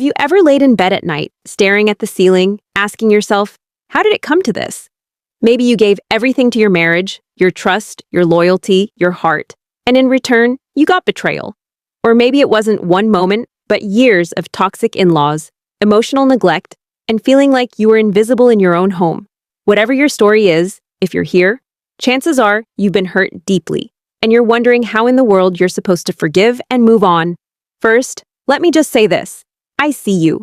Have you ever laid in bed at night, staring at the ceiling, asking yourself, how did it come to this? Maybe you gave everything to your marriage, your trust, your loyalty, your heart, and in return, you got betrayal. Or maybe it wasn't one moment, but years of toxic in-laws, emotional neglect, and feeling like you were invisible in your own home. Whatever your story is, if you're here, chances are you've been hurt deeply, and you're wondering how in the world you're supposed to forgive and move on. First, let me just say this. I see you.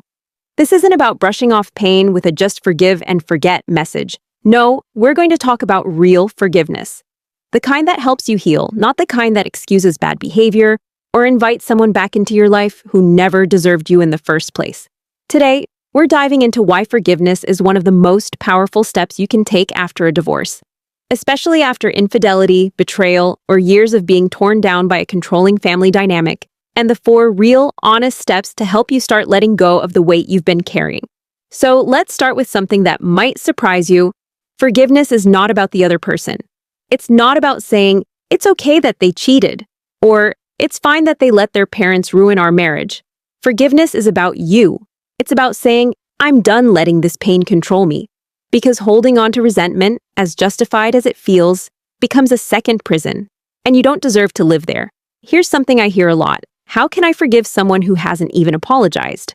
This isn't about brushing off pain with a just forgive and forget message. No, we're going to talk about real forgiveness. The kind that helps you heal, not the kind that excuses bad behavior or invites someone back into your life who never deserved you in the first place. Today, we're diving into why forgiveness is one of the most powerful steps you can take after a divorce, especially after infidelity, betrayal, or years of being torn down by a controlling family dynamic, and the 4 real, honest steps to help you start letting go of the weight you've been carrying. So let's start with something that might surprise you. Forgiveness is not about the other person. It's not about saying, it's okay that they cheated, or it's fine that they let their parents ruin our marriage. Forgiveness is about you. It's about saying, I'm done letting this pain control me. Because holding on to resentment, as justified as it feels, becomes a second prison, and you don't deserve to live there. Here's something I hear a lot. How can I forgive someone who hasn't even apologized?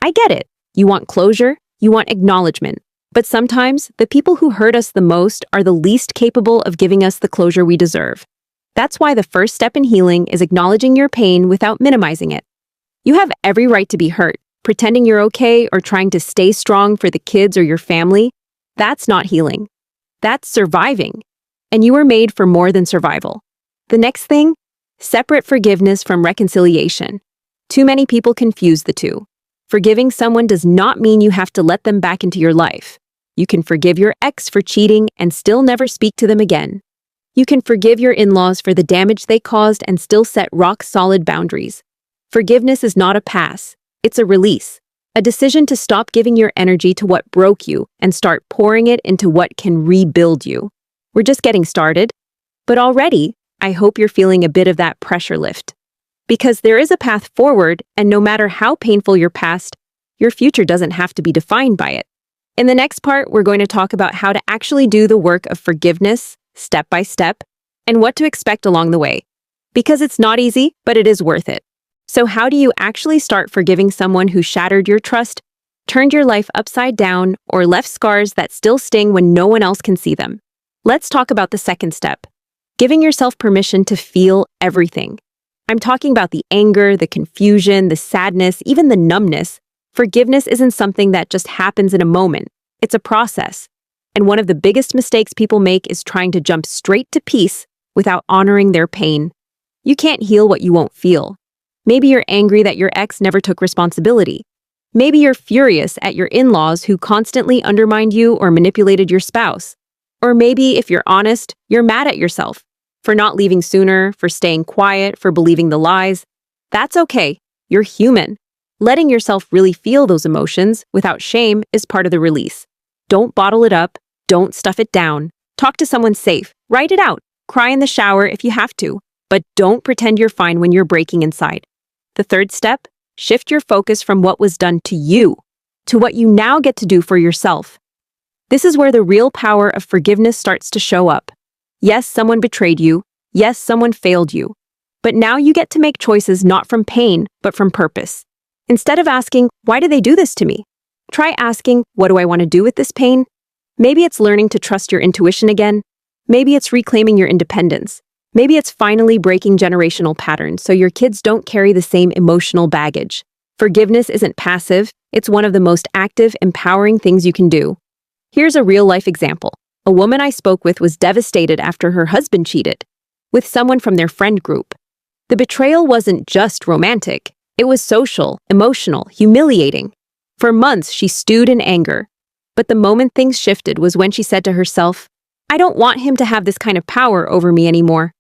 I get it. You want closure, you want acknowledgement. But sometimes, the people who hurt us the most are the least capable of giving us the closure we deserve. That's why the first step in healing is acknowledging your pain without minimizing it. You have every right to be hurt. Pretending you're okay or trying to stay strong for the kids or your family, that's not healing. That's surviving. And you were made for more than survival. The next thing, separate forgiveness from reconciliation. Too many people confuse the two. Forgiving someone does not mean you have to let them back into your life. You can forgive your ex for cheating and still never speak to them again. You can forgive your in-laws for the damage they caused and still set rock-solid boundaries. Forgiveness is not a pass. It's a release. A decision to stop giving your energy to what broke you and start pouring it into what can rebuild you. We're just getting started. But already, I hope you're feeling a bit of that pressure lift. Because there is a path forward, and no matter how painful your past, your future doesn't have to be defined by it. In the next part, we're going to talk about how to actually do the work of forgiveness, step by step, and what to expect along the way. Because it's not easy, but it is worth it. So how do you actually start forgiving someone who shattered your trust, turned your life upside down, or left scars that still sting when no one else can see them? Let's talk about the second step. Giving yourself permission to feel everything. I'm talking about the anger, the confusion, the sadness, even the numbness. Forgiveness isn't something that just happens in a moment. It's a process. And one of the biggest mistakes people make is trying to jump straight to peace without honoring their pain. You can't heal what you won't feel. Maybe you're angry that your ex never took responsibility. Maybe you're furious at your in-laws who constantly undermined you or manipulated your spouse. Or maybe, if you're honest, you're mad at yourself for not leaving sooner, for staying quiet, for believing the lies. That's okay. You're human. Letting yourself really feel those emotions without shame is part of the release. Don't bottle it up. Don't stuff it down. Talk to someone safe. Write it out. Cry in the shower if you have to. But don't pretend you're fine when you're breaking inside. The third step, shift your focus from what was done to you to what you now get to do for yourself. This is where the real power of forgiveness starts to show up. Yes, someone betrayed you. Yes, someone failed you. But now you get to make choices not from pain, but from purpose. Instead of asking, why did they do this to me? Try asking, what do I want to do with this pain? Maybe it's learning to trust your intuition again. Maybe it's reclaiming your independence. Maybe it's finally breaking generational patterns so your kids don't carry the same emotional baggage. Forgiveness isn't passive. It's one of the most active, empowering things you can do. Here's a real-life example. A woman I spoke with was devastated after her husband cheated with someone from their friend group. The betrayal wasn't just romantic. It was social, emotional, humiliating. For months, she stewed in anger. But the moment things shifted was when she said to herself, I don't want him to have this kind of power over me anymore.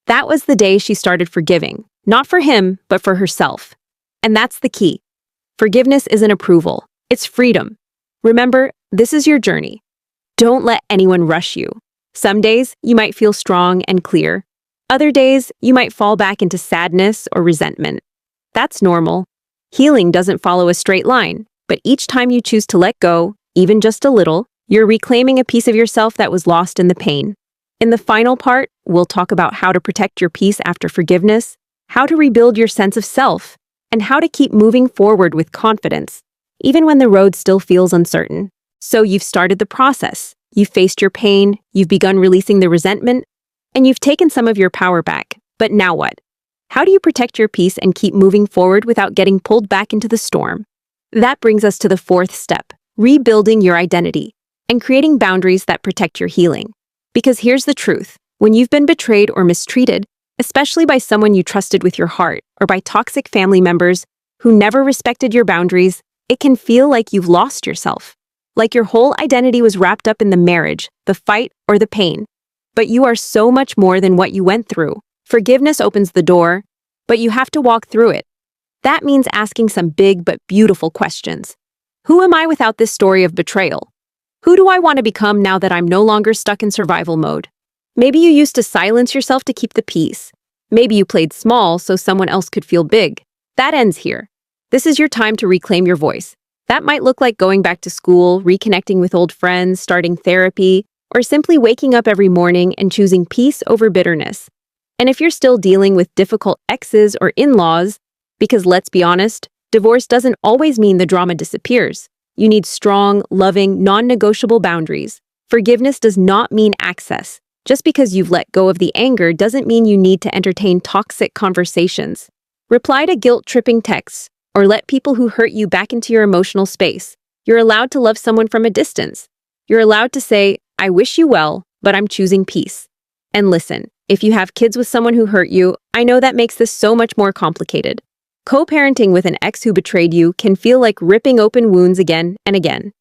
That was the day she started forgiving, not for him, but for herself. And that's the key. Forgiveness isn't approval. It's freedom. Remember, this is your journey. Don't let anyone rush you. Some days, you might feel strong and clear. Other days, you might fall back into sadness or resentment. That's normal. Healing doesn't follow a straight line, but each time you choose to let go, even just a little, you're reclaiming a piece of yourself that was lost in the pain. In the final part, we'll talk about how to protect your peace after forgiveness, how to rebuild your sense of self, and how to keep moving forward with confidence, even when the road still feels uncertain. So you've started the process. You've faced your pain, you've begun releasing the resentment, and you've taken some of your power back. But now what? How do you protect your peace and keep moving forward without getting pulled back into the storm? That brings us to the fourth step, rebuilding your identity and creating boundaries that protect your healing. Because here's the truth, when you've been betrayed or mistreated, especially by someone you trusted with your heart or by toxic family members who never respected your boundaries, it can feel like you've lost yourself. Like your whole identity was wrapped up in the marriage, the fight, or the pain. But you are so much more than what you went through. Forgiveness opens the door, but you have to walk through it. That means asking some big but beautiful questions. Who am I without this story of betrayal? Who do I want to become now that I'm no longer stuck in survival mode? Maybe you used to silence yourself to keep the peace. Maybe you played small so someone else could feel big. That ends here. This is your time to reclaim your voice. That might look like going back to school, reconnecting with old friends, starting therapy, or simply waking up every morning and choosing peace over bitterness. And if you're still dealing with difficult exes or in-laws, because let's be honest, divorce doesn't always mean the drama disappears. You need strong, loving, non-negotiable boundaries. Forgiveness does not mean access. Just because you've let go of the anger doesn't mean you need to entertain toxic conversations. Reply to guilt-tripping texts, or let people who hurt you back into your emotional space. You're allowed to love someone from a distance. You're allowed to say, I wish you well, but I'm choosing peace. And listen, if you have kids with someone who hurt you, I know that makes this so much more complicated. Co-parenting with an ex who betrayed you can feel like ripping open wounds again and again.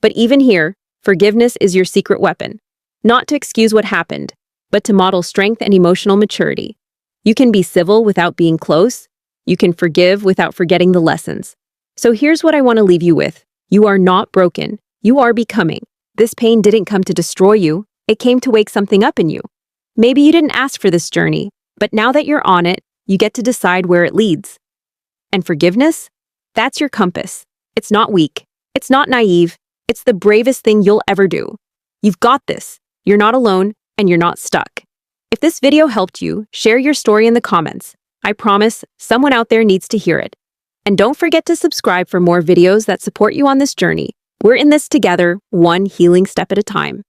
But even here, forgiveness is your secret weapon. Not to excuse what happened, but to model strength and emotional maturity. You can be civil without being close. You can forgive without forgetting the lessons. So here's what I want to leave you with. You are not broken. You are becoming. This pain didn't come to destroy you. It came to wake something up in you. Maybe you didn't ask for this journey, but now that you're on it, you get to decide where it leads. And forgiveness? That's your compass. It's not weak. It's not naive. It's the bravest thing you'll ever do. You've got this. You're not alone, and you're not stuck. If this video helped you, share your story in the comments. I promise someone out there needs to hear it. And don't forget to subscribe for more videos that support you on this journey. We're in this together, one healing step at a time.